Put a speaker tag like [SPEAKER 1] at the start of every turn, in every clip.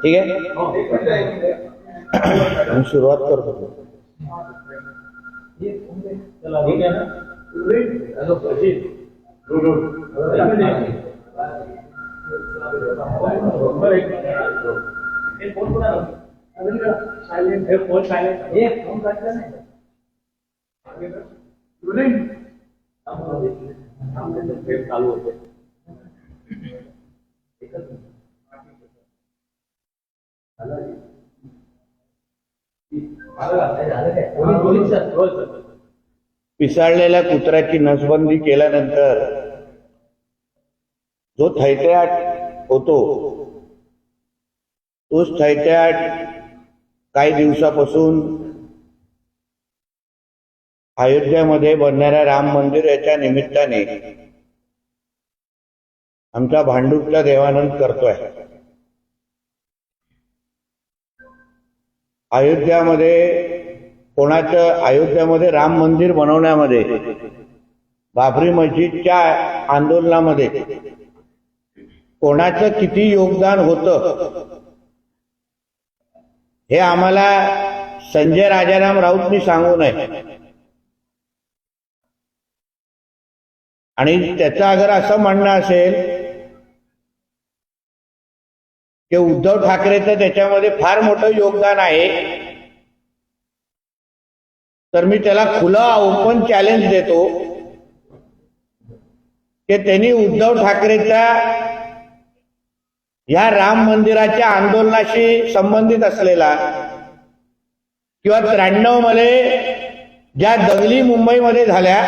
[SPEAKER 1] ठीक आहे, मी सुरुवात करतो.
[SPEAKER 2] चालू होते.
[SPEAKER 1] पिसाळलेल्या कुत्र्याची नसबंदी केल्यानंतर जो थैत्याट होतो तोच थैत्याट काही दिवसापासून अयोध्यामध्ये बनणाऱ्या राम मंदिर याच्या निमित्ताने आमचा भांडूपचा देवानंद करतोय. अयोध्यामध्ये राम मंदिर बनवण्यामध्ये, बाबरी मस्जिदच्या आंदोलनामध्ये कोणाचं किती योगदान होतं हे आम्हाला संजय राजाराम राऊतनी सांगू नये. आणि त्याचं अगर असं म्हणणं असेल की उद्धव ठाकरेचं त्याच्यामध्ये फार मोठं योगदान आहे, तर मी त्याला खुलं ओपन चॅलेंज देतो की त्यांनी उद्धव ठाकरेच्या या राम मंदिराच्या आंदोलनाशी संबंधित असलेला किंवा 93 मध्ये ज्या दंगली मुंबईमध्ये झाल्या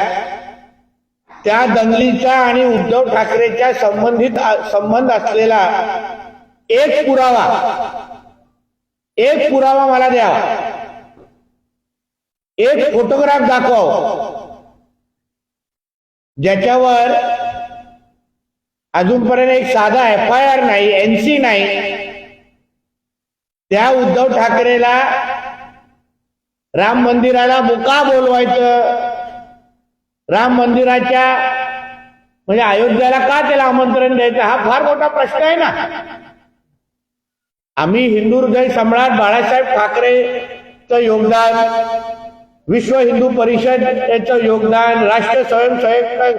[SPEAKER 1] त्या दंगलीचा आणि उद्धव ठाकरेच्या संबंध असलेला एक पुरावा मला द्या, एक फोटोग्राफ दाखव ज्याच्यावर अजूनपर्यंत एक साधा FIR नाही, NC नाही. त्या उद्धव ठाकरेला राम मंदिराला मुका बोलवायचं, राम मंदिराच्या म्हणजे अयोध्याला का त्याला आमंत्रण द्यायचं, हा फार मोठा प्रश्न आहे ना. आम्ही हिंदू हृदय सम्राट बाळासाहेब ठाकरेचं योगदान, विश्व हिंदू परिषद याचं योगदान, राष्ट्रीय स्वयंसेवक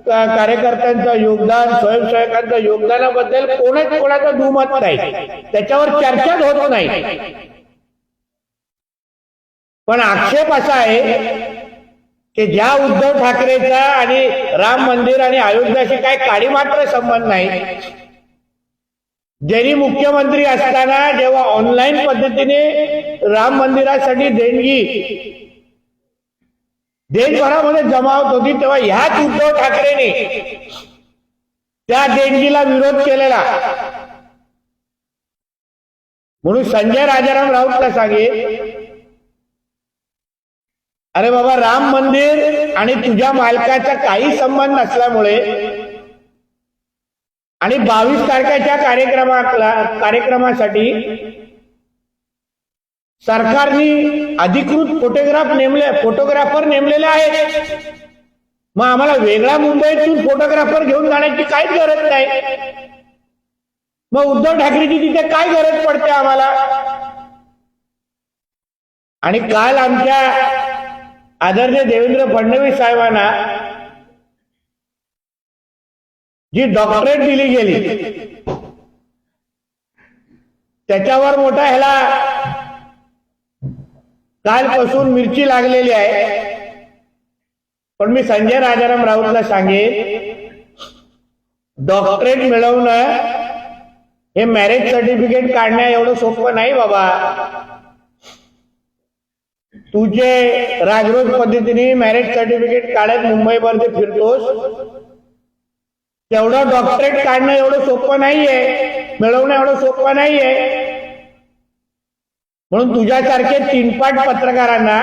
[SPEAKER 1] कार्यकर्त्यांचं योगदान, स्वयंसेवकांच्या योगदानाबद्दल कोणाचं दुमत नाही, त्याच्यावर चर्चाच होत नाही. पण आक्षेप असा आहे की ज्या उद्धव ठाकरेचा आणि राम मंदिर आणि अयोध्याशी काही काडी मात्र संबंध नाही, ज्यांनी मुख्यमंत्री असताना जेव्हा ऑनलाईन पद्धतीने राम मंदिरासाठी देणगी देशभरामध्ये जमा होत होती, तेव्हा ह्याच उद्धव ठाकरेने त्या देणगीला विरोध केलेला. म्हणून संजय राजाराम राऊतला सांगेल, अरे बाबा, राम मंदिर आणि तुझ्या मालकाचा काही संबंध नसल्यामुळे आणि 22 तारखेच्या कार्यक्रमासाठी सरकारने अधिकृत फोटोग्राफर नेमलेले आहेत. मग आम्हाला वेगळ्या मुंबईतून फोटोग्राफर घेऊन जाण्याची काहीच गरज नाही. मग उद्धव ठाकरेची तिथे काय गरज पडते आम्हाला. आणि काल आमच्या आदरणीय देवेंद्र फडणवीस साहेबांना जी डॉक्टरेट दिली गेली त्याच्यावर मोठा ह्याला कालपासून मिरची लागलेली आहे. पण मी संजय राजाराम राऊतला सांगेन, डॉक्टरेट मिळवणं हे मॅरेज सर्टिफिकेट काढण्या एवढं सोपं नाही बाबा. तुझे राजरोज पद्धतीने मॅरेज सर्टिफिकेट काढत मुंबईमध्ये फिरतोस, तेवढं डॉक्टरेट काढणं एवढं सोपं नाहीये, मिळवणं एवढं सोपं नाहीये. म्हणून तुझ्यासारखे तीनपाट पत्रकारांना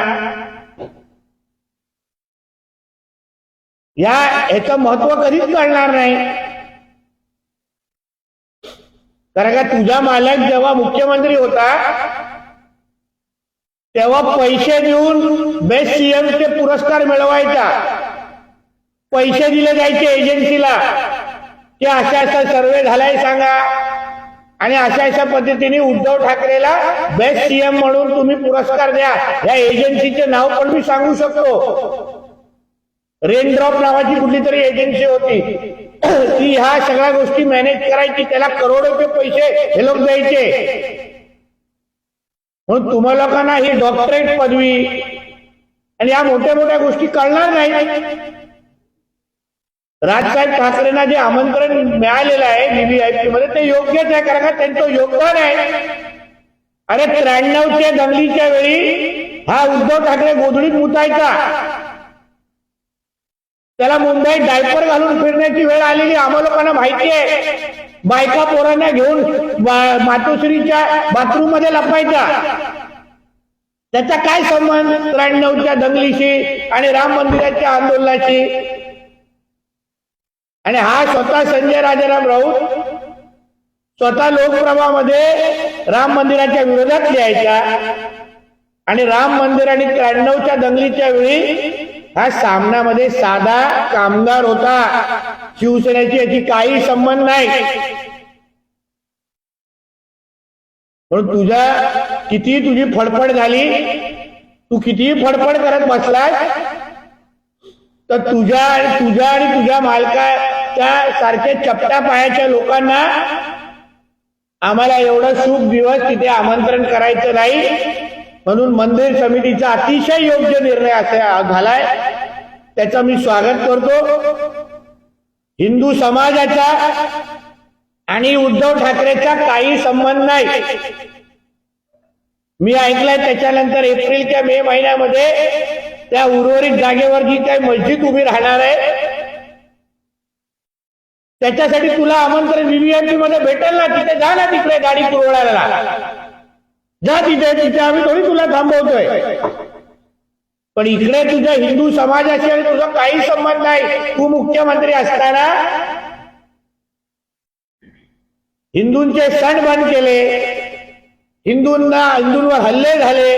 [SPEAKER 1] ह्याचं महत्व कधीच कळणार नाही. कारण का तुझा मालक जेव्हा मुख्यमंत्री होता तेव्हा पैसे देऊन बेस्ट सीएमचे पुरस्कार मिळवायचा, पैसे दिले जायचे एजन्सीला की अशा असा सर्वे झालाय सांगा, आणि अशा अशा पद्धतीने उद्धव ठाकरेला बेस्ट सीएम म्हणून तुम्ही पुरस्कार द्या. या एजन्सीचे नाव पण मी सांगू शकतो. रेनड्रॉप नावाची कुठली तरी एजन्सी होती, ती ह्या सगळ्या गोष्टी मॅनेज करायची, त्याला करोडोचे पैसे हे लोक द्यायचे. म्हणून तुम्हा लोकांना ही डॉक्टरेट पदवी आणि या मोठ्या मोठ्या गोष्टी कळणार नाही. राजसाहेब ठाकरेंना जे आमंत्रण मिळालेलं आहे व्हीव्हीआयपी मध्ये ते योग्यच आहे, कारण का त्यांचं योगदान आहे. अरे 93च्या दंगलीच्या वेळी हा उद्धव ठाकरे गोधडीत मुतायचा, त्याला मुंबईत डायपर घालून फिरण्याची वेळ आलेली आम्हा लोकांना माहिती आहे. बायका पोरांना घेऊन मातोश्रीच्या बाथरूम मध्ये लपायचा. त्याचा काय संबंध 93च्या दंगलीशी आणि राम मंदिराच्या आंदोलनाशी? आणि हा स्वतः संजय राजाराम राऊत स्वतः लोकप्रभामध्ये राम मंदिराच्या विरोधात लिहायचा, आणि राम मंदिर आणि 93च्या दंगलीच्या वेळी हा सामनामध्ये साधा कामगार होता. शिवसेनेची याची काही संबंध नाही. म्हणून किती तुझी फडफड झाली, तू कितीही फडफड करत बसलास, तर तुझ्या आणि तुझ्या मालकाच्या सारखे चपटा पायाच्या लोकांना आम्हाला एवढं शुभ दिवस तिथे आमंत्रण करायचं नाही. म्हणून मंदिर समितीचा अतिशय योग्य निर्णय असा झालाय, त्याचं मी स्वागत करतो. हिंदू समाजाचा आणि उद्धव ठाकरेचा काही संबंध नाही. मी ऐकलंय त्याच्यानंतर एप्रिलच्या मे महिन्यामध्ये त्या उर्वरित जागेवर जी काही मस्जिद उभी राहणार आहे त्याच्यासाठी तुला आमंत्रण व्हीव्हीआयपी मध्ये भेटेल ना, तिथे जा ना, तिकडे गाडी पुरवण्याला जा, तिथे आम्ही थोडी तुला थांबवतोय. पण इकडे तुझ्या हिंदू समाजाशी आणि तुझा काही संबंध नाही. तू मुख्यमंत्री असताना हिंदूंचे सण बंद केले, हिंदूंवर हल्ले झाले,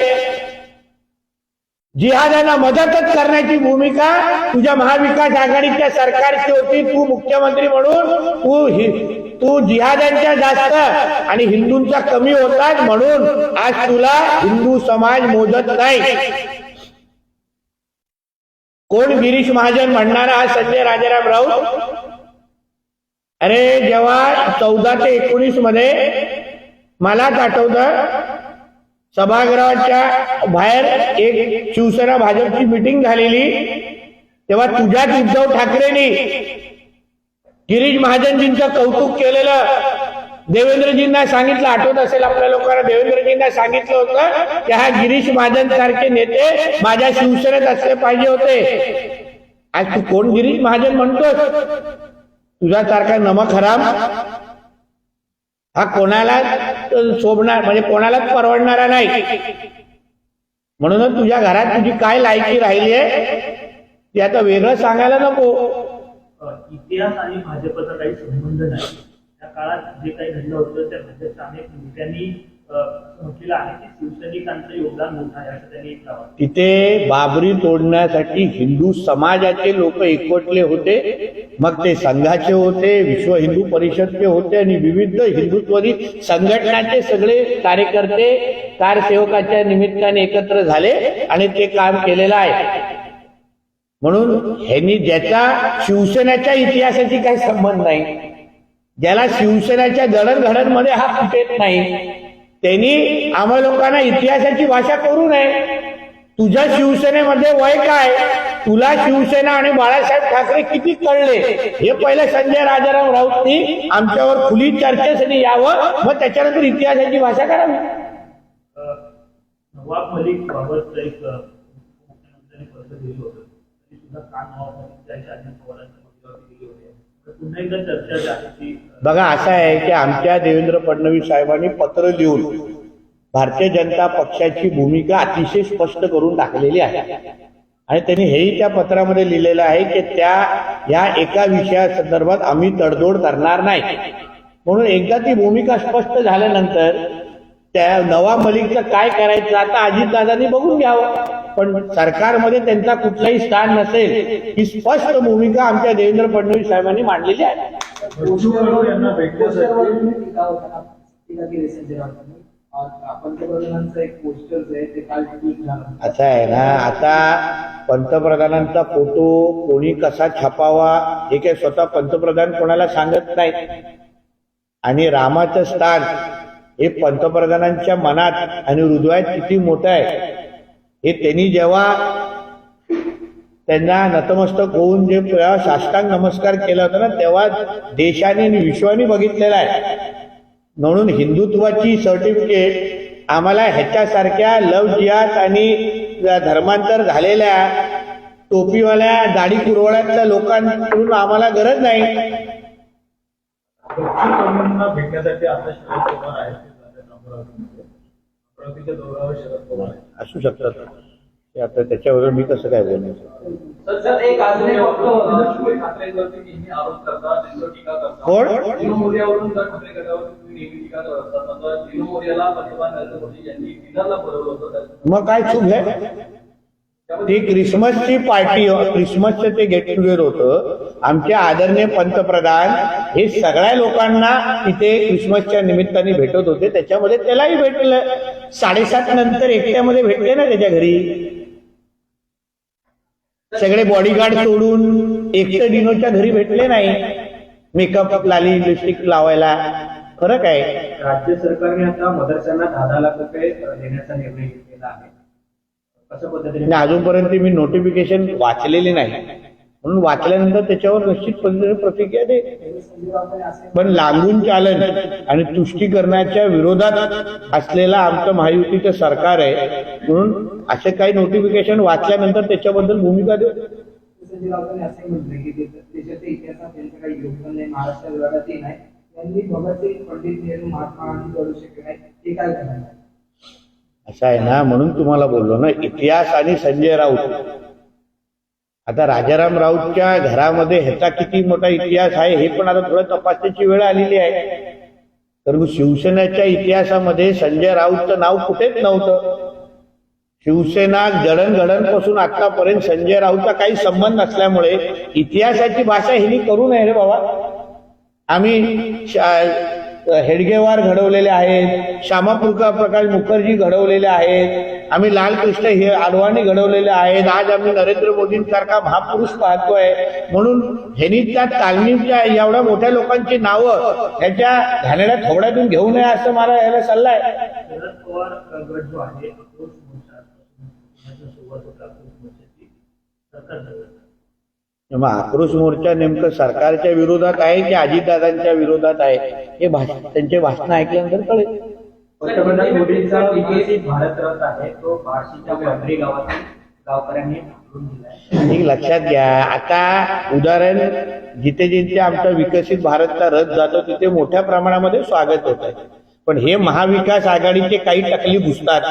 [SPEAKER 1] जिहादांना मदतच करण्याची भूमिका तुझ्या महाविकास आघाडीच्या सरकारची होती. तू मुख्यमंत्री म्हणून तू जिहादांच्या जास्त आणि हिंदूंचा कमी होतात, म्हणून आज तुला हिंदू समाज मोजत नाही. कोण गिरीश महाजन म्हणणारा हा संजय राजाराम राऊत? अरे जेव्हा 14 ते 19 मध्ये मलाच आठवतं, सभागृहाच्या बाहेर एक शिवसेना भाजपची मीटिंग झालेली, तेव्हा तुझ्याच उद्धव ठाकरेंनी गिरीश महाजनजींचं कौतुक केलेलं. देवेंद्रजींना सांगितलं, आठवत असेल आपल्या लोकांना, देवेंद्रजींना सांगितलं होतं की हा गिरीश महाजन सारखे नेते माझ्या शिवसेनेत असले पाहिजे होते. आज तू कोण गिरीश महाजन म्हणतोस? तुझ्यासारखा नमक हराम हा कोणाला शोभणार, म्हणजे कोणालाच परवडणारा नाही. म्हणूनच तुझ्या घरात तुझी काय लायकी राहिली आहे ते आता वेगळं सांगायला नको.
[SPEAKER 3] इतिहास आणि भाजपचा काही संबंध नाही. त्या काळात जे काही घडलं होतं त्या भाजपच्या अनेक नेत्यांनी म्हटलेलं आहे की शिवसैनिकांचं योगदान मोठं आहे, असं त्यांनी एक दावा.
[SPEAKER 1] तिथे बाबरी तोडण्यासाठी हिंदू समाजाचे लोक एकवटले होते. मग ते संघाचे होते, विश्व हिंदू परिषदचे होते आणि विविध हिंदुत्ववादी संघटनांचे सगळे कार्यकर्ते कारसेवकाच्या निमित्ताने एकत्र झाले आणि ते काम केलेलं आहे. म्हणून ह्यांनी ज्याचा शिवसेनेच्या इतिहासाशी काही संबंध नाही, ज्याला शिवसेनेच्या जडणघडणमध्ये हा फुटेत नाही, त्यांनी आम्हा लोकांना इतिहासाची भाषा करू नये. तुझ्या शिवसेनेमध्ये वय काय? तुला शिवसेना आणि बाळासाहेब ठाकरे किती कळले हे पहिलं संजय राजाराम राऊतनी आमच्यावर खुली चर्चेसाठी यावं, मग त्याच्यानंतर इतिहासाची भाषा करावी.
[SPEAKER 3] नवाब मलिक बाबत एक मुख्यमंत्र्यांनी पत्र दिलं होतं, तरी सुद्धा का नवाब मलिक त्याच्या अजित पवारांच्या मध्यवर्ती दिली होती. पुन्हा एकदा चर्चा झाली.
[SPEAKER 1] बघा, असं आहे की आमच्या देवेंद्र फडणवीस साहेबांनी पत्र लिहून भारतीय जनता पक्षाची भूमिका अतिशय स्पष्ट करून टाकलेली आहे. आणि त्यांनी हेही त्या पत्रामध्ये लिहिलेलं आहे की या एका विषयासंदर्भात आम्ही तडजोड करणार नाही. म्हणून एकदा ती भूमिका स्पष्ट झाल्यानंतर त्या नवा मलिकचं काय करायचं आता अजितदादांनी बघून घ्यावं. पण सरकारमध्ये त्यांचा कुठलाही स्थान नसेल ही स्पष्ट भूमिका आमच्या देवेंद्र फडणवीस साहेबांनी मांडलेली आहे.
[SPEAKER 2] यांना भेटण्यासाठी
[SPEAKER 4] टीका केली संजय राऊतांनी. पंतप्रधानांचं एक पोस्टर आहे ते काल ट्विट झालं.
[SPEAKER 1] असं आहे ना, आता पंतप्रधानांचा फोटो कोणी कसा छापावा हे काही स्वतः पंतप्रधान कोणाला सांगत नाही. आणि रामाचं स्थान हे पंतप्रधानांच्या मनात आणि हृदयात किती मोठं आहे हे त्यांनी जेव्हा त्यांना नतमस्तक होऊन जे साष्टांग नमस्कार केला होता ना तेव्हा देशाने आणि विश्वाने बघितलेला आहे. म्हणून हिंदुत्वाची सर्टिफिकेट आम्हाला ह्याच्यासारख्या लव जिहाद आणि धर्मांतर झालेल्या टोपीवाल्या दाढी कुरवड्यातल्या लोकांकडून आम्हाला गरज नाही.
[SPEAKER 2] तरुणांना भेटण्यासाठी आता शरद पवार आहेत अमरावतीच्या दौऱ्यावर शरद पवार आहेत.
[SPEAKER 1] असू शकतात ते आता त्याच्यावर मी कसं काय बोलणार.
[SPEAKER 4] सर एक अजून एक
[SPEAKER 2] उद्धव ठाकरेंवरती नेहमी आरोप करतात, त्यांच्यावर टीका करतात.
[SPEAKER 1] कोण?
[SPEAKER 2] नीलू मोर्यावरून उद्धव ठाकरे गटावर तुम्ही नेहमी टीका करत असतात. आता नीलू मोर्याला पंतप्रधान नरेंद्र मोदी यांनी डिनरला बोलवलं होतं.
[SPEAKER 1] मग काय चूक आहे. ती क्रिसमसची पार्टी क्रिसमसचं ते गेट टुगेदर होतं. आमचे आदरणीय पंतप्रधान हे सगळ्या लोकांना तिथे क्रिसमसच्या निमित्ताने भेटत होते. त्याच्यामध्ये त्यालाही भेटलं. 7:30 नंतर एकट्यामध्ये भेटले ना त्याच्या घरी. सगळे बॉडीगार्ड सोडून एकटं डिनोच्या घरी भेटले नाही. मेकअप लाली लिपस्टिक लावायला फरक आहे.
[SPEAKER 4] राज्य सरकारने आता मदरशांना 10 लाख रुपये देण्याचा निर्णय घेतलेला आहे. कशा पद्धतीने
[SPEAKER 1] आणि अजूनपर्यंत मी नोटिफिकेशन वाचलेली नाही म्हणून वाचल्यानंतर त्याच्यावर निश्चित पद्धतीने प्रतिक्रिया दे. पण लागून चालन आणि तुष्टीकरणाच्या विरोधात असलेलं आमचं महायुतीचं सरकार आहे म्हणून असे काही नोटिफिकेशन वाचल्यानंतर त्याच्याबद्दल भूमिका देऊ.
[SPEAKER 4] संजय राऊतांनी असे म्हटले की देशाच्या इतिहासात त्यांचं काही योगदान नाही, महाराष्ट्र विभागातही नाही. त्यांनी भगतसिंग, पंडित नेहरू, महात्मा गांधी करू शकले नाही. ते काय करणार?
[SPEAKER 1] असं आहे ना म्हणून तुम्हाला बोललो ना इतिहास आणि संजय राऊत. आता राजाराम राऊतच्या घरामध्ये ह्याचा किती मोठा इतिहास आहे हे पण आता थोडं तपासण्याची वेळ आलेली आहे. तर शिवसेनेच्या इतिहासामध्ये संजय राऊतचं नाव कुठेच नव्हतं. शिवसेना जडणघडणपासून आतापर्यंत संजय राऊतचा काही संबंध नसल्यामुळे इतिहासाची भाषा हिनी करू नये रे बाबा. आम्ही हेडगेवार घडवलेले आहेत, श्यामाप्रकाश मुखर्जी घडवलेले आहेत, आम्ही लालकृष्ण अडवाणी घडवलेले आहेत. आज आम्ही नरेंद्र मोदींसारखा महापुरुष पाहतोय. म्हणून ह्यांनी त्या तालमीच्या एवढ्या मोठ्या लोकांची नावं ह्याच्या घाणेरड्या थोबड्यातून घेऊ नये असं मला याला सल्ला आहे.
[SPEAKER 3] शरद पवार गट जो आहे आक्रोश मोर्चा सुरुवात होता आक्रोश मोर्चाची सरकार
[SPEAKER 1] मग आक्रोश मोर्चा नेमकं सरकारच्या विरोधात आहे की अजितदादांच्या विरोधात आहे हे त्यांचे भाषण ऐकल्यानंतर कळेल.
[SPEAKER 4] पंतप्रधान मोदींचा विकसित भारत रथ आहे तो बार्शीच्या पंढरी गावातील गावकऱ्यांनी ढकलून दिलाय.
[SPEAKER 1] आणि लक्षात घ्या आता उदाहरण जिथे जिथे आमचा विकसित भारतचा रथ जातो तिथे मोठ्या प्रमाणामध्ये स्वागत होत आहे. पण हे महाविकास आघाडीचे काही टकली घुसतात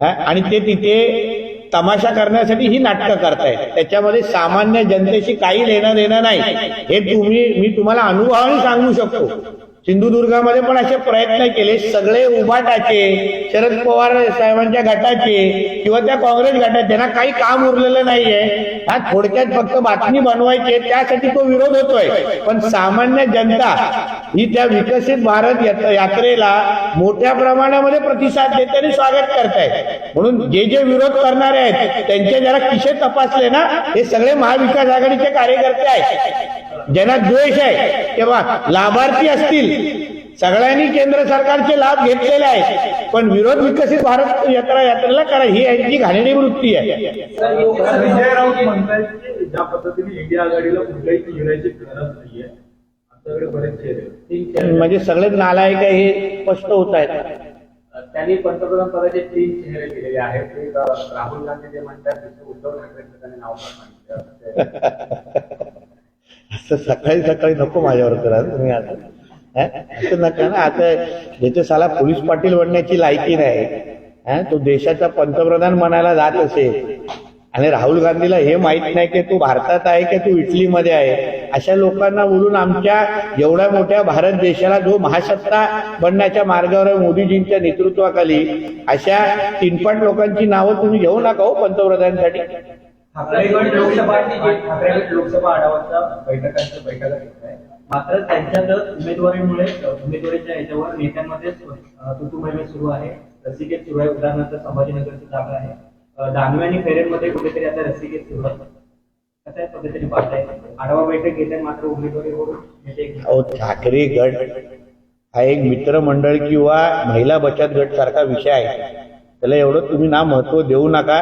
[SPEAKER 1] आणि ते तिथे तमाशा करण्यासाठी ही नाटकं करतायत. त्याच्यामध्ये सामान्य जनतेशी काही लेणं देणं नाही हे मी तुम्हाला अनुभवाने सांगू शकतो. सिंधुदुर्गामध्ये पण असे प्रयत्न केले. सगळे उभाटाचे शरद पवार साहेबांच्या गटाचे किंवा त्या काँग्रेस गटाचे त्यांना काही काम उरलेलं नाहीये. हा थोडक्यात फक्त बातमी बनवायची त्यासाठी तो विरोध होतोय. पण सामान्य जनता ही त्या विकसित भारत यात्रेला मोठ्या प्रमाणामध्ये प्रतिसाद देते आणि स्वागत करतायत. म्हणून जे जे विरोध करणारे आहेत त्यांचे जरा किशे तपासले ना हे सगळे महाविकास आघाडीचे कार्यकर्ते आहेत. ज्यांना द्वेष आहे तेव्हा लाभार्थी असतील सगळ्यांनी केंद्र सरकारचे लाभ घेतलेले आहेत पण विरोध विकसित भारत यात्रेला करा ही यांची घाणेरडी वृत्ती आहे.
[SPEAKER 2] संजय राऊत म्हणतायत की ज्या पद्धतीने इंडिया आघाडीला कुठल्याही चेहऱ्याची गरज नाहीये. आमच्याकडे बरेच चेहरे
[SPEAKER 1] म्हणजे सगळे नालायक आहे हे स्पष्ट होत आहेत.
[SPEAKER 2] त्यांनी पंतप्रधान पदाचे 3 चेहरे दिलेले आहेत. एक राहुल गांधी जे म्हणतात उद्धव ठाकरेंचं त्यांनी नाव सांगितलं.
[SPEAKER 1] असं सकाळी सकाळी नको माझ्यावर करा तुम्ही आता असं नका ना. आता ज्याचे साला पोलीस पाटील बनण्याची लायकी नाही तो देशाचा पंतप्रधान म्हणायला जात असेल आणि राहुल गांधीला हे माहित नाही की तू भारतात आहे की तू इटलीमध्ये आहे. अशा लोकांना बोलून आमच्या एवढ्या मोठ्या भारत देशाला जो महासत्ता बनण्याच्या मार्गावर आहे मोदीजींच्या नेतृत्वाखाली, अशा तीनपट लोकांची नावं तुम्ही घेऊ नका हो पंतप्रधानांसाठी.
[SPEAKER 5] ठाकरेगड लोकसभा आढावाच्या बैठका घेत आहे. मात्र त्यांच्यात उमेदवारीच्या याच्यावर नेत्यांमध्ये तुतुमैमे सुरू आहे. रस्सीखेच सुरू आहे. उदाहरणार्थ संभाजीनगरची जागा आहे. दानवे आणि फेरेंमध्ये कुठेतरी आता रस्सीखेच सुरू आहे. कशा पद्धतीने पाहताय? आढावा बैठक घेत आहे मात्र उमेदवारीवरून
[SPEAKER 1] अहो, ठाकरे गट हा एक मित्रमंडळ किंवा महिला बचत गट सारखा विषय आहे. त्याला एवढं तुम्ही ना महत्व देऊ नका.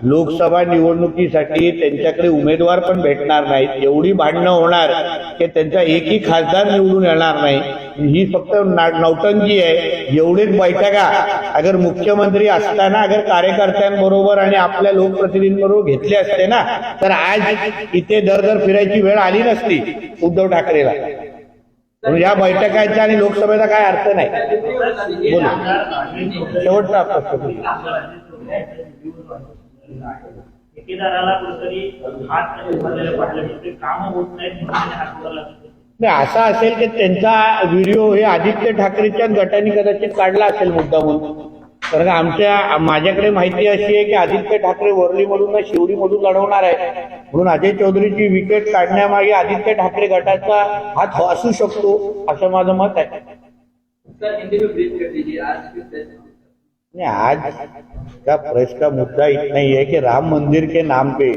[SPEAKER 1] लोकसभा निवडणुकीसाठी त्यांच्याकडे उमेदवार पण भेटणार नाहीत. एवढी भांडणं होणार की त्यांचा एकही खासदार निवडून येणार नाही. ही फक्त नौटंकी आहे. एवढीच बैठका अगर मुख्यमंत्री असताना अगर कार्यकर्त्यांबरोबर आणि आपल्या लोकप्रतिनिधींबरोबर घेतले असते ना, तर आज इथे दर दर फिरायची वेळ आली नसती उद्धव ठाकरेला. म्हणून या बैठकांचा आणि लोकसभेचा काय अर्थ नाही. बोलू शेवटचा प्रश्न.
[SPEAKER 3] ठेकेदाराला कुठेतरी हात भरलेले पाडले म्हणजे कामं होत नाहीत म्हणून हात बोलायला लागले.
[SPEAKER 1] नाही, असा असेल की त्यांचा व्हिडिओ हे आदित्य ठाकरेच्या गटाने कदाचित काढला असेल मुद्दा म्हणून. कारण माझ्याकडे माहिती अशी आहे की आदित्य ठाकरे वरळीमधून ना शिवडीमधून लढवणार आहे. म्हणून अजय चौधरीची विकेट काढण्यामागे आदित्य ठाकरे गटाचा हात असू शकतो असं माझं मत आहे. नहीं, आज का प्रेस का मुद्दा इतना ही है कि राम मंदिर के नाम पे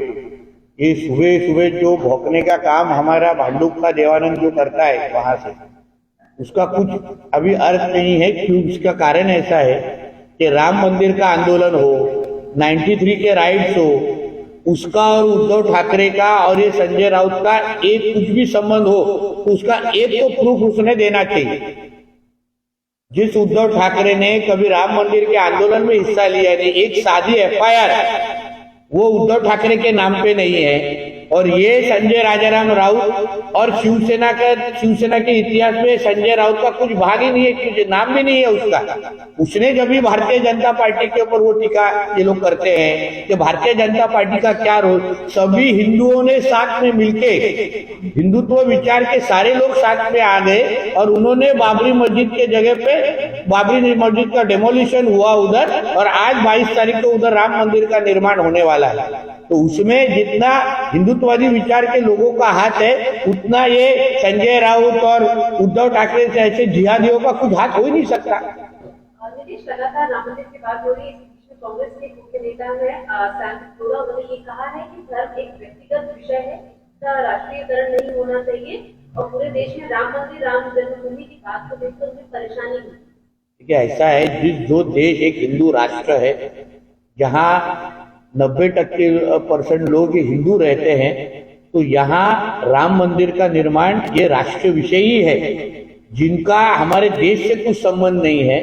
[SPEAKER 1] ये सुबह सुबह जो भौंकने का काम हमारा भांडुप का देवानंद जो करता है वहां से, उसका कुछ अभी अर्थ नहीं है. क्यों? उसका कारण ऐसा है कि राम मंदिर का आंदोलन हो, 93 के राइट्स हो, उसका और उद्धव ठाकरे का और ये संजय राउत का एक कुछ भी संबंध हो तो उसका एक तो प्रूफ उसने देना चाहिए. जिस उद्धव ठाकरे ने कभी राम मंदिर के आंदोलन में हिस्सा लिया नहीं, एक सादी एफआईआर वो उद्धव ठाकरे के नाम पे नहीं है. और ये संजय राजाराम राउत और शिवसेना के इतिहास में संजय राउत का कुछ भाग ही नहीं है, क्योंकि नाम भी नहीं है उसका. उसने जब भी भारतीय जनता पार्टी के ऊपर वो टीका ये लोग करते हैं कि भारतीय जनता पार्टी का क्या रोल, सभी हिंदुओं ने साथ में मिलके, हिंदुत्व विचार के सारे लोग साथ में आ गए और उन्होंने बाबरी मस्जिद के जगह पे बाबरी मस्जिद का डेमोलिशन हुआ उधर, और आज 22 तारीख को उधर राम मंदिर का निर्माण होने वाला है. तो उसमें जितना हिंदुत्ववादी विचार के लोगों का हाथ है, उतना ये संजय राउत और उद्धव ठाकरे से ऐसे जिहादियों का कुछ हाथ हो ही नहीं सकता.
[SPEAKER 6] नीतीश, लगातार राम मंदिर की बात हो रही है. कांग्रेस के मुख्य नेता है सैम पित्रोदा, उन्होंने ये कहा है कि धर्म एक व्यक्तिगत विषय है, इसका राष्ट्रीयकरण नहीं होना चाहिए और पूरे देश में राम मंदिर, राम जन्मभूमि की बात को देखकर उन्हें परेशानी हुई.
[SPEAKER 1] देखिए, ऐसा है, जो देश एक हिंदू राष्ट्र है, जहाँ 90% लोग हिंदू रहते हैं, तो यहाँ राम मंदिर का निर्माण ये राष्ट्रीय विषय ही है. जिनका हमारे देश से कुछ संबंध नहीं है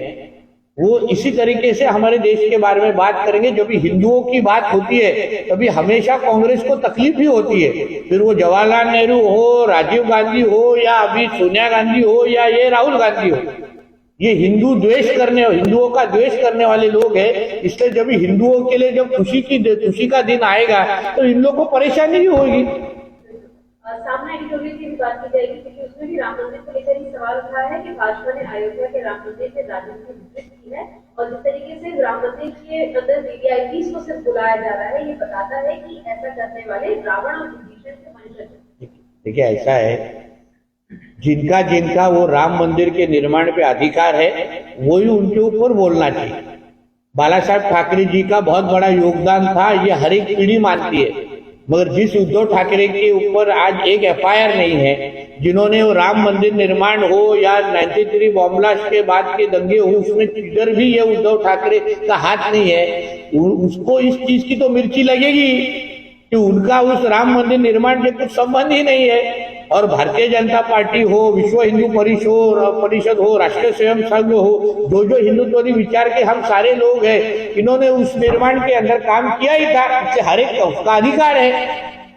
[SPEAKER 1] वो इसी तरीके से हमारे देश के बारे में बात करेंगे. जब भी हिंदुओं की बात होती है तभी हमेशा कांग्रेस को तकलीफ ही होती है. फिर वो जवाहरलाल नेहरू हो, राजीव गांधी हो, या अभी सोनिया गांधी हो, या ये राहुल गांधी हो, ये हिंदुओं का द्वेष करने वाले लोग हैं. इसलिए जब हिंदुओं के लिए जब खुशी का दिन आएगा तो इन लोगों को परेशानी ही होगी.
[SPEAKER 6] सामना एडिटोरियल की भी बात की जाएगी, क्योंकि उसमें भी राम मंदिर को लेकर ही सवाल उठा है कि भाजपा ने अयोध्या के राम मंदिर से राजनीति विकसित की है और जिस तरीके से राम मंदिर के अंदर वीवीआईपी को सिर्फ बुलाया जा रहा है, ये बताता है कि ऐसा करने वाले रावण और विभीषण के मनुष्य.
[SPEAKER 1] देखिए, ऐसा है, जिनका वो राम मंदिर के निर्माण पे अधिकार है वही उनके ऊपर बोलना चाहिए. बाला साहब ठाकरे जी का बहुत बड़ा योगदान था, ये हर एक पीढ़ी मानती है. मगर जिस उद्धव ठाकरे के ऊपर आज एक एफआईआर नहीं है, जिन्होंने वो राम मंदिर निर्माण हो या 93 बॉम्ब ब्लास्ट के बाद के दंगे हो, उसमें किधर भी ये उद्धव ठाकरे का हाथ नहीं है. उसको इस चीज की तो मिर्ची लगेगी कि उनका उस राम मंदिर निर्माण से कुछ संबंध ही नहीं है. और भारतीय जनता पार्टी हो, विश्व हिंदू परिषद हो, राष्ट्रीय स्वयं संघ हो, जो हिंदुत्ववादी विचार के हम सारे लोग हैं, इन्होंने उस निर्माण के अंदर काम किया ही था. इससे हर एक का उसका अधिकार है.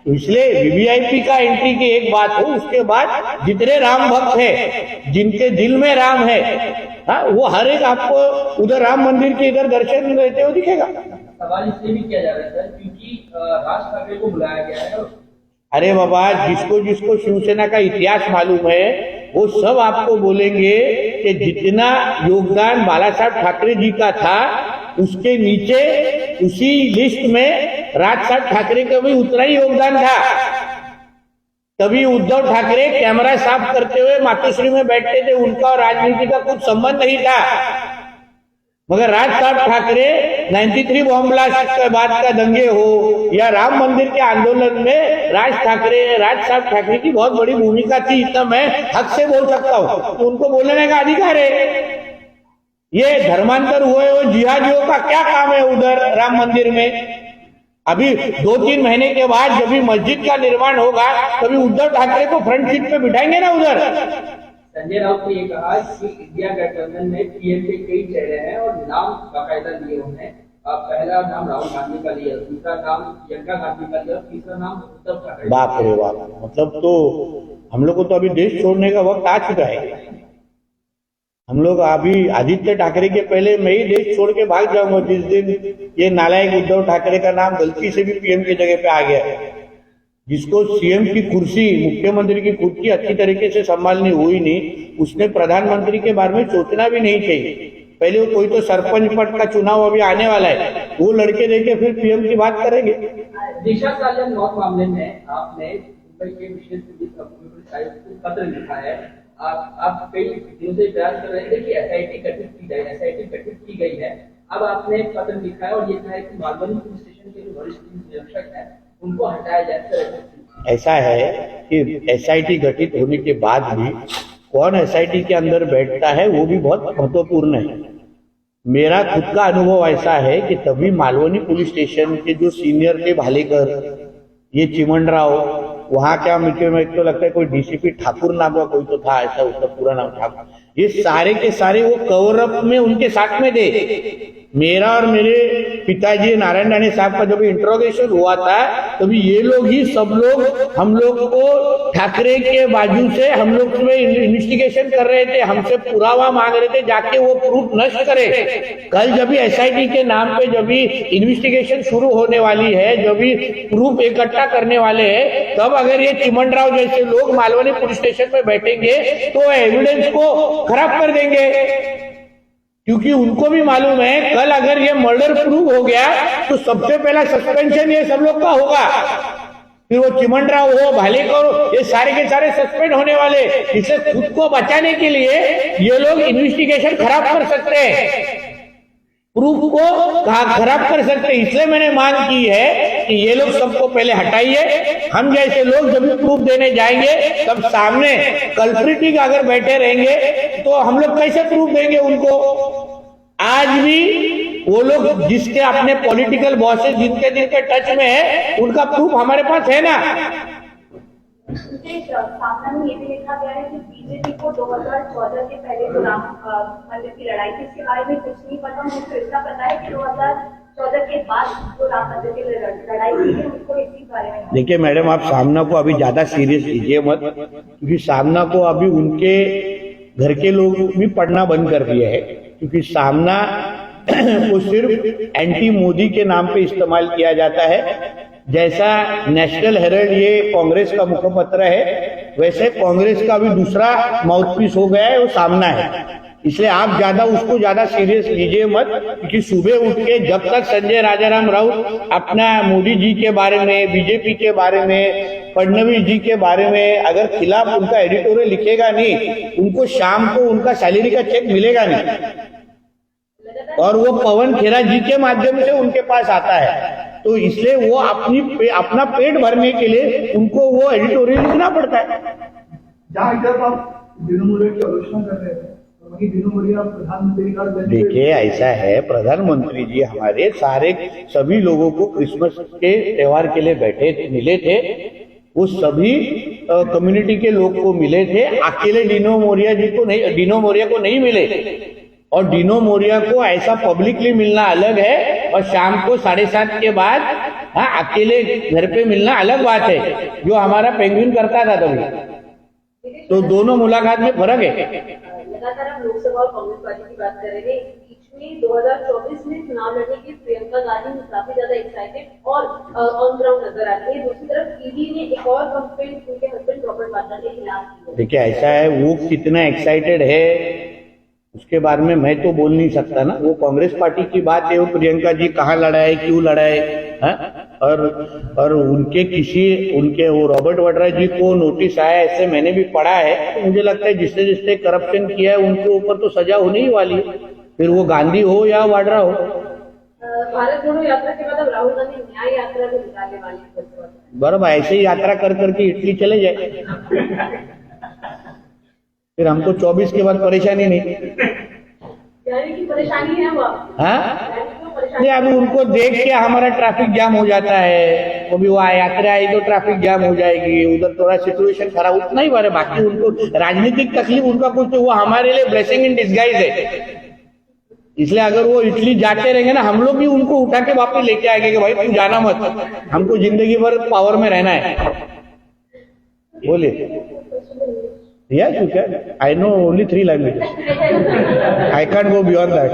[SPEAKER 1] तो इसलिए वीवीआईपी का एंट्री की एक बात हो, उसके बाद जितने राम भक्त है, जिनके दिल में राम है, हाँ, वो हर एक आपको उधर राम मंदिर के इधर दर्शन देते हुए दिखेगा.
[SPEAKER 5] सवाल इसलिए भी किया जा रहा है सर क्योंकि राज ठाकरे को बुलाया गया है और
[SPEAKER 1] अरे बाबा, जिसको जिसको शिवसेना का इतिहास मालूम है वो सब आपको बोलेंगे कि जितना योगदान बाला साहब ठाकरे जी का था उसके नीचे उसी लिस्ट में राज साहब ठाकरे का भी उतना ही योगदान था। तभी उद्धव ठाकरे कैमरा साफ करते हुए मातोश्री में बैठते थे, उनका और राजनीति का कुछ संबंध नहीं था। मगर राज साहब ठाकरे 93 बॉम्ब ब्लास्ट के बाद का दंगे हो या राम मंदिर के आंदोलन में राज साहब ठाकरे की बहुत बड़ी भूमिका थी, इतना मैं हक से बोल सकता हूँ। तो उनको बोलने का अधिकार है। ये धर्मांतर हुए हो जिहादियों का क्या काम है उधर राम मंदिर में? अभी 2-3 महीने के बाद जब भी मस्जिद का निर्माण होगा तभी उद्धव ठाकरे को फ्रंट सीट पे बिठाएंगे ना उधर।
[SPEAKER 5] संजय राउत ने ये कहा कि इंडिया गठबंधन में पीएम के कई चेहरे हैं और नाम बाकायदा लिए उन्होंने। पहला नाम राहुल गांधी का लिया, दूसरा नाम प्रियंका गांधी का लिया, तीसरा नाम उद्धव ठाकरे।
[SPEAKER 1] बाप रे बाप, मतलब तो हम लोग को तो अभी देश छोड़ने का वक्त आ चुका है। हम लोग अभी आदित्य ठाकरे के पहले मैं ही देश छोड़ के भाग जाऊंगा जिस दिन ये नालायक उद्धव ठाकरे का नाम गलती से भी पीएम की जगह पे आ गया है। जिसको सीएम की कुर्सी, मुख्यमंत्री की कुर्सी अच्छी तरीके से संभालनी हुई नहीं, उसने प्रधानमंत्री के बारे में सोचना भी नहीं चाहिए। पहले वो कोई तो सरपंच पद का चुनाव अभी आने वाला है, वो लड़के देके फिर पीएम की बात करेंगे।
[SPEAKER 5] दिशा सालियान मौत मामले में आपने मुंबई के विशेष पुलिस आयुक्त को पत्र लिखा है। आप कई दिनों से बयान कर रहे थे कि एसआईटी गठित की गई है। अब आपने पत्र लिखा है और ये कहा है कि मालवनी पुलिस स्टेशन के जो वरिष्ठ निरीक्षक हैं उनको हटाया जाए।
[SPEAKER 1] ऐसा है कि एसआईटी गठित होने के बाद भी कौन एसआईटी के अंदर बैठता है वो भी बहुत महत्वपूर्ण है। मेरा खुद का अनुभव ऐसा है कि तभी मालवनी पुलिस स्टेशन के जो सीनियर थे भालेकर, ये चिमनराव, वहां क्या मुझे एक तो लगता है कोई डीसीपी ठाकुर नाम का कोई तो था, ऐसा उसका पूरा नाम ठाकुर, ये सारे के सारे वो कवर अप में उनके साथ में थे। मेरा और मेरे पिताजी नारायण राणे साहब का जब इंट्रोगेशन हुआ था तभी ये लोग ही सब लोग हम लोग को ठाकरे के बाजू से हम लोग में इन्वेस्टिगेशन कर रहे थे, हमसे पुरावा मांग रहे थे जाके वो प्रूफ नष्ट करे। कल जब भी एसआईटी के नाम पे जब भी इन्वेस्टिगेशन शुरू होने वाली है, जब भी प्रूफ इकट्ठा करने वाले हैं, तब अगर ये चिमनराव जैसे लोग मालवनी पुलिस स्टेशन में बैठेंगे तो एविडेंस को खराब कर देंगे। क्योंकि उनको भी मालूम है कल अगर ये मर्डर प्रूव हो गया तो सबसे पहला सस्पेंशन ये सब लोग का होगा। फिर वो चिमनराव हो, भालेकर हो, ये सारे के सारे सस्पेंड होने वाले। इसे खुद को बचाने के लिए ये लोग इन्वेस्टिगेशन खराब कर सकते हैं, प्रूफ को खराब कर सकते हैं। इसलिए मैंने मांग की है कि ये लोग सबको पहले हटाइए। हम जैसे लोग जब भी प्रूफ देने जाएंगे तब सामने कल्प्रिटी अगर बैठे रहेंगे तो हम लोग कैसे प्रूफ देंगे उनको? आज भी वो लोग जिसके अपने पॉलिटिकल बॉसेस जिनके टच में है उनका प्रूफ हमारे पास है ना।
[SPEAKER 6] सामना में ये भी लिखा गया है कि बीजेपी को 2014 के पहले जो राम मंदिर की लड़ाई थी इसके बारे में कुछ नहीं पता। मुझे इतना पता है कि 2014 के बाद जो राम मंदिर की लड़ाई हुई है उनको इसी बारे में।
[SPEAKER 1] देखिए मैडम, आप सामना को अभी ज्यादा सीरियस लीजिए मत, क्योंकि सामना को अभी उनके घर के लोग भी पढ़ना बंद कर दिए है। क्योंकि सामना को सिर्फ एंटी मोदी के नाम पे इस्तेमाल किया जाता है। जैसा नेशनल हेराल्ड ये कांग्रेस का मुखपत्र है, वैसे कांग्रेस का भी दूसरा माउथपीस हो गया है, वो सामना है। इसलिए आप उसको ज्यादा सीरियस लीजिए मत, क्योंकि सुबह उठ के जब तक संजय राजाराम राउत अपना मोदी जी के बारे में, बीजेपी के बारे में, फडणवीस जी के बारे में अगर खिलाफ उनका एडिटोरियल लिखेगा नहीं, उनको शाम को उनका सैलरी का चेक मिलेगा नहीं। और वो पवन खेरा जी के माध्यम से उनके पास आता है, तो इसलिए वो अपना पेट भरने के लिए उनको वो एडिटोरियल लिखना पड़ता है।
[SPEAKER 4] जहाँ इधर आप दिनों मोदी की आलोचना कर रहे थे, वही दिनों मोदी आप प्रधानमंत्री का
[SPEAKER 1] देखिए ऐसा है, प्रधानमंत्री जी हमारे सभी लोगों को क्रिसमस के त्योहार के लिए मिले थे। वो सभी कम्युनिटी के लोग को मिले थे, अकेले डिनो मोरिया को नहीं मिले। और डिनो मोरिया को ऐसा पब्लिकली मिलना अलग है और शाम को 7:30 के बाद अकेले घर पे मिलना अलग बात है, जो हमारा पेंगुइन करता था तभी। तो दोनों मुलाकात में फर्क है।
[SPEAKER 6] लगातार हम लोकसभा और कांग्रेस पार्टी की बात कर रहे थे, बीच में 2024 में चुनाव लड़ने की प्रियंका गांधी काफी ज्यादा एक्साइटेड और ऑन ग्राउंड नजर आती है। दूसरी तरफ ईडी ने एक और कंप्लेंट उनके हस्बैंड रॉबर्ट वाड्रा के खिलाफ की है।
[SPEAKER 1] देखिए ऐसा है, वो कितना एक्साइटेड है उसके बारे में मैं तो बोल नहीं सकता ना, वो कांग्रेस पार्टी की बात है, वो प्रियंका जी कहाँ लड़ा है, क्यों लड़ा है? और उनके वो रॉबर्ट वाड्रा जी को नोटिस आया, ऐसे मैंने भी पढ़ा है। तो मुझे लगता है जिसने जिसने करप्शन किया है उनके ऊपर तो सजा होने ही वाली है, फिर वो गांधी हो या वाड्रा हो।
[SPEAKER 6] भारत जोड़ो यात्रा के बाद अब राहुल गांधी न्याय यात्रा भी निकालने वाले हैं।
[SPEAKER 1] बराबर, ऐसे ही यात्रा कर करके इटली चले जाए, फिर हमको 24 के बाद परेशानी नहीं।
[SPEAKER 6] यानी कि परेशानी है वो,
[SPEAKER 1] नहीं अभी उनको देख के हमारा ट्रैफिक जाम हो जाता है, वो भी वो यात्रा आई तो ट्रैफिक जाम हो जाएगी, उधर थोड़ा सिचुएशन खराब, उतना ही बारे, बाकी उनको राजनीतिक तकलीफ उनका कुछ, तो वो हमारे लिए ब्लेसिंग इन डिस्गाइज है। इसलिए अगर वो इटली जाते रहेंगे ना, हम लोग भी उनको उठा के वापस लेके आएंगे कि भाई तू जाना मत, हमको जिंदगी भर पावर में रहना है। बोलिए। Yes, you can. I know only 3 languages. I can't go beyond that.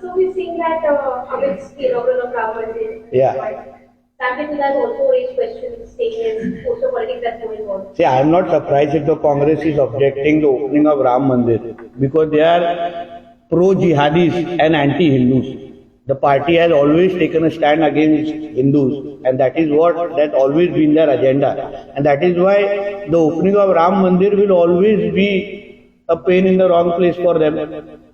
[SPEAKER 6] So we've seen that amidst the inaugural of Ram Mandir.
[SPEAKER 1] Yeah.
[SPEAKER 6] Sampai Pillai has also raised questions saying there's social politics that's going on.
[SPEAKER 1] See, I am not surprised if the Congress is objecting the opening of Ram Mandir because they are pro-jihadis and anti-Hindus. The party has always taken a stand against Hindus, and that is that's always been their agenda. And that is why the opening of Ram Mandir will always be a pain in the wrong place for them.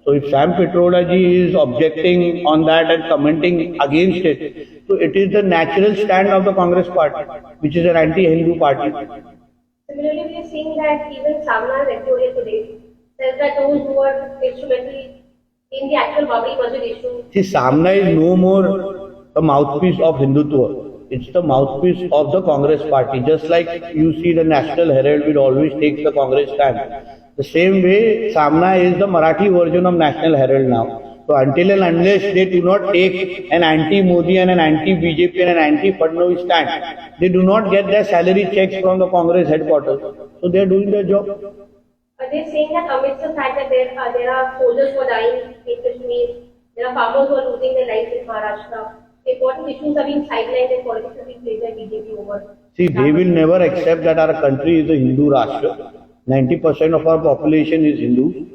[SPEAKER 1] So if Sam Pitroda ji is objecting on that and commenting against it, so it is the natural stand of the Congress party, which is an anti-Hindu party.
[SPEAKER 6] Similarly, we are seeing that even Samna Rectoria today says that those who are instrumental in the actual Babri Masjid issue.
[SPEAKER 1] See, Samna is no more a mouthpiece of Hindutva. It's the mouthpiece of the Congress party. Just like you see the National Herald will always take the Congress stand. The same way, Samna is the Marathi version of National Herald now. So until and unless they do not take an anti-Modi and an anti-BJP and an anti-Fadnavis stand, they do not get their salary checks from the Congress headquarters. So they are doing their job.
[SPEAKER 6] They're saying that amidst the fact that there are soldiers who are dying in Kashmir, there are farmers who are losing their lives in Maharashtra, important issues are being sidelined and politics are being played by BJP over.
[SPEAKER 1] See, they will never accept that our country is a Hindu Rashtra. 90% of our population is Hindu.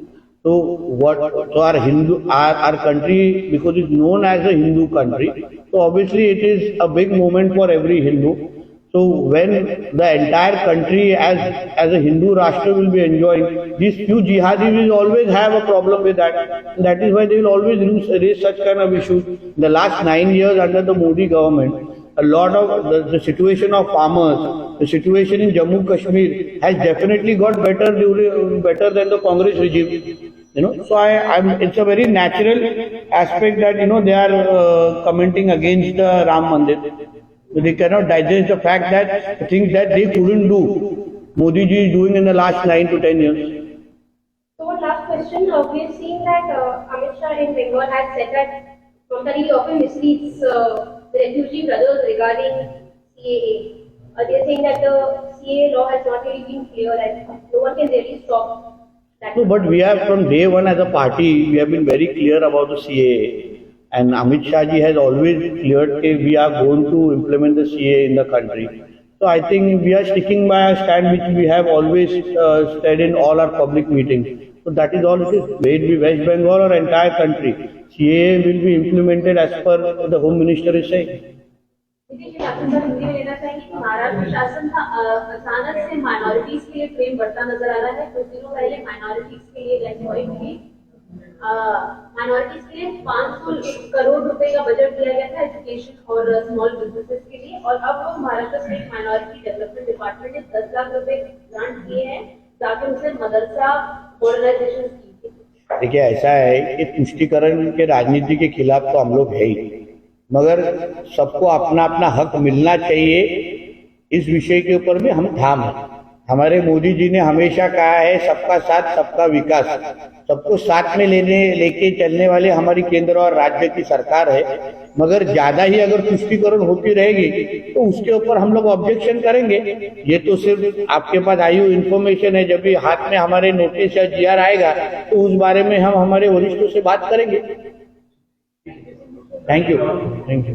[SPEAKER 1] So our country, because it's known as a Hindu country, so obviously it is a big moment for every Hindu. So when the entire country as a Hindu Rashtra will be enjoying, these few jihadis will always have a problem with that. And that is why they will always raise such kind of issues. In the last 9 years under the Modi government, a lot of the situation of farmers, the situation in Jammu Kashmir has definitely got better than the Congress regime. So it's a very natural aspect that they are commenting against the Ram Mandir. So they cannot digest the fact that things that they couldn't do, Modi ji is doing in the last 9 to 10 years.
[SPEAKER 6] So one last question, we have seen that Amit Shah in Bengal had said that Mamata Didi often misleads the refugee brothers regarding CAA. They are saying that the CAA law has not really been clear and no one can really stop that.
[SPEAKER 1] No, but we have from day one as a party, we have been very clear about the CAA. And Amit Shah ji has always cleared that we are going to implement the CAA in the country. So I think we are sticking by our stand which we have always said in all our public meetings. So that is all it is. May it be West Bengal or entire country, CAA will be implemented as per the Home Minister is saying.
[SPEAKER 6] देखिए आपके साथ हिंदी में लेना चाहेंगे कि महाराष्ट्र शासन का अचानक से माइनॉरिटीज के लिए प्रेम बढ़ता नजर आ रहा है। कुछ दिनों पहले माइनॉरिटीज के लिए माइनॉरिटीज के लिए 500 करोड़ रुपए का बजट दिया गया था एजुकेशन और स्मॉल बिजनेसेस के लिए, और अब Maharashtra state minority development department ने 10 लाख रुपए ग्रांट किए हैं ताकि उनसे मदरसा मॉडर्नाइजेशन की।
[SPEAKER 1] देखिए ऐसा है कि तुष्टीकरण के राजनीति के खिलाफ तो हम लोग है ही, मगर सबको अपना अपना हक मिलना चाहिए, इस विषय के ऊपर भी हम ठाम हैं। हमारे मोदी जी ने हमेशा कहा है सबका साथ सबका विकास। सबको साथ में लेके चलने वाले हमारी केंद्र और राज्य की सरकार है, मगर ज्यादा ही अगर तुष्टीकरण होती रहेगी तो उसके ऊपर हम लोग ऑब्जेक्शन करेंगे। ये तो सिर्फ आपके पास आई हुई इन्फॉर्मेशन है, जब भी हाथ में हमारे नोटिस या जीआर आएगा तो उस बारे में हम हमारे वरिष्ठों से बात करेंगे। Thank you, thank you.